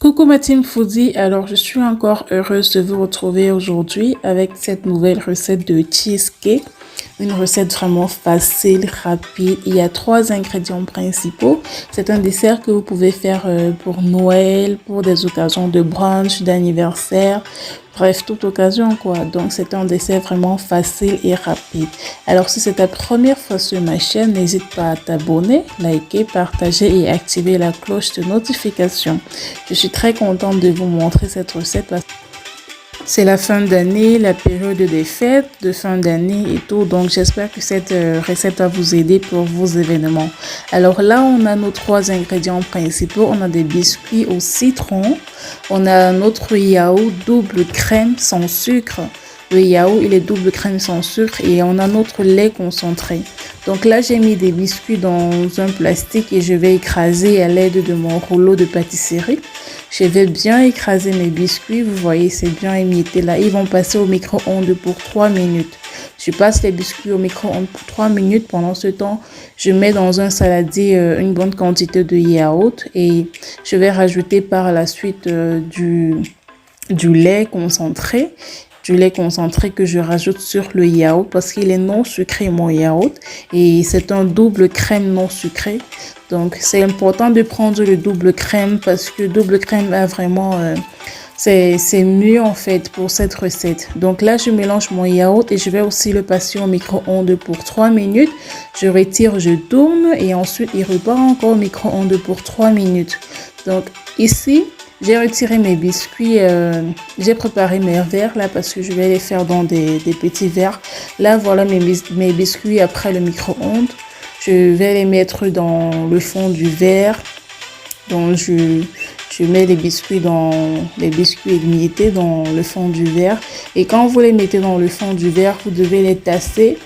Coucou ma team foodie, alors je suis encore heureuse de vous retrouver aujourd'hui avec cette nouvelle recette de cheesecake. Une recette vraiment facile, rapide. Il y a 3 ingrédients principaux. C'est un dessert que vous pouvez faire pour Noël, pour des occasions de brunch, d'anniversaire. Bref, toute occasion quoi. Donc c'est un dessert vraiment facile et rapide. Alors si c'est ta première fois sur ma chaîne, n'hésite pas à t'abonner, liker, partager et activer la cloche de notification. Je suis très contente de vous montrer cette recette parce que c'est la fin d'année, la période des fêtes de fin d'année et tout. Donc, j'espère que cette recette va vous aider pour vos événements. Alors là, on a nos 3 ingrédients principaux. On a des biscuits au citron. On a notre yaourt double crème sans sucre. Le yaourt, il est double crème sans sucre et on a notre lait concentré. Donc là, j'ai mis des biscuits dans un plastique et je vais écraser à l'aide de mon rouleau de pâtisserie. Je vais bien écraser mes biscuits. Vous voyez, c'est bien émietté là. Ils vont passer au micro-ondes pour 3 minutes. Je passe les biscuits au micro-ondes pour 3 minutes. Pendant ce temps, je mets dans un saladier une bonne quantité de yaourt et je vais rajouter par la suite du lait concentré. Du lait concentré que je rajoute sur le yaourt parce qu'il est non sucré mon yaourt et c'est un double crème non sucré. Donc c'est important de prendre le double crème parce que double crème a vraiment c'est mieux en fait pour cette recette. Donc là je mélange mon yaourt et je vais aussi le passer au micro-ondes pour 3 minutes. Je retire, je tourne et ensuite il repart encore au micro-ondes pour 3 minutes. Donc ici j'ai retiré mes biscuits, j'ai préparé mes verres là parce que je vais les faire dans des petits verres. Là voilà mes biscuits après le micro-ondes. Je vais les mettre dans le fond du verre. Donc je mets les biscuits émiettés dans le fond du verre. Et quand vous les mettez dans le fond du verre, vous devez les tasser.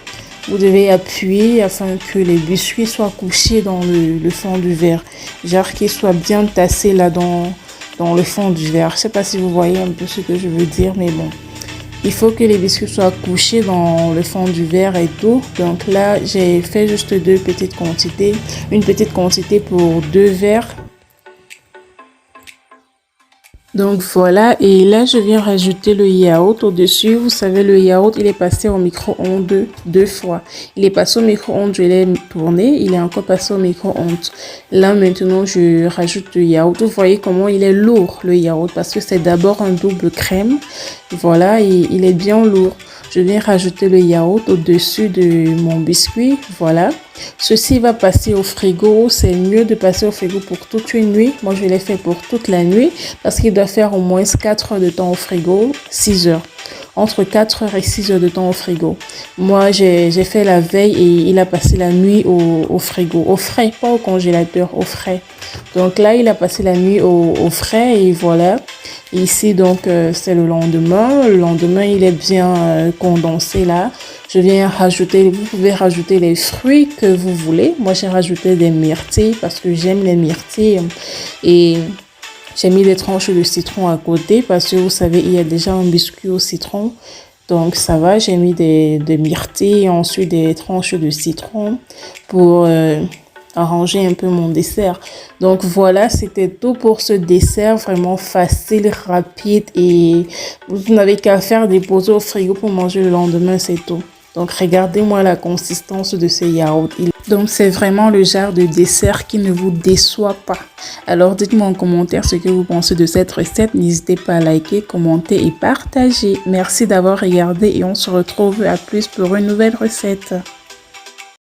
Vous devez appuyer afin que les biscuits soient couchés dans le fond du verre. Genre qu'ils soient bien tassés là dans le fond du verre. Je ne sais pas si vous voyez un peu ce que je veux dire, mais bon. Il faut que les biscuits soient couchés dans le fond du verre et tout. Donc là, j'ai fait juste 2 petites quantités. Une petite quantité pour 2 verres. Donc voilà, et là je viens rajouter le yaourt au-dessus. Vous savez, le yaourt, il est passé au micro-ondes 2 fois. Il est passé au micro-ondes, je l'ai tourné, il est encore passé au micro-ondes. Là maintenant, je rajoute le yaourt. Vous voyez comment il est lourd, le yaourt, parce que c'est d'abord un double crème. Voilà, et il est bien lourd. Je viens rajouter le yaourt au-dessus de mon biscuit, voilà. Ceci va passer au frigo, c'est mieux de passer au frigo pour toute une nuit. Moi, je l'ai fait pour toute la nuit parce qu'il doit faire au moins 4 heures de temps au frigo, 6 heures. Entre 4 heures et 6 heures de temps au frigo. Moi, j'ai fait la veille et il a passé la nuit au frigo, au frais, pas au congélateur, au frais. Donc là, il a passé la nuit au frais et voilà. Ici, donc, c'est le lendemain. Le lendemain, il est bien condensé là. Je viens rajouter, vous pouvez rajouter les fruits que vous voulez. Moi, j'ai rajouté des myrtilles parce que j'aime les myrtilles. Et j'ai mis des tranches de citron à côté parce que vous savez, il y a déjà un biscuit au citron. Donc, ça va. J'ai mis des myrtilles et ensuite des tranches de citron pour arranger un peu mon dessert. Donc voilà, c'était tout pour ce dessert vraiment facile, rapide et vous n'avez qu'à faire déposer au frigo pour manger le lendemain, c'est tout. Donc regardez-moi la consistance de ce yaourt. Donc c'est vraiment le genre de dessert qui ne vous déçoit pas. Alors dites-moi en commentaire ce que vous pensez de cette recette. N'hésitez pas à liker, commenter et partager. Merci d'avoir regardé et on se retrouve à plus pour une nouvelle recette.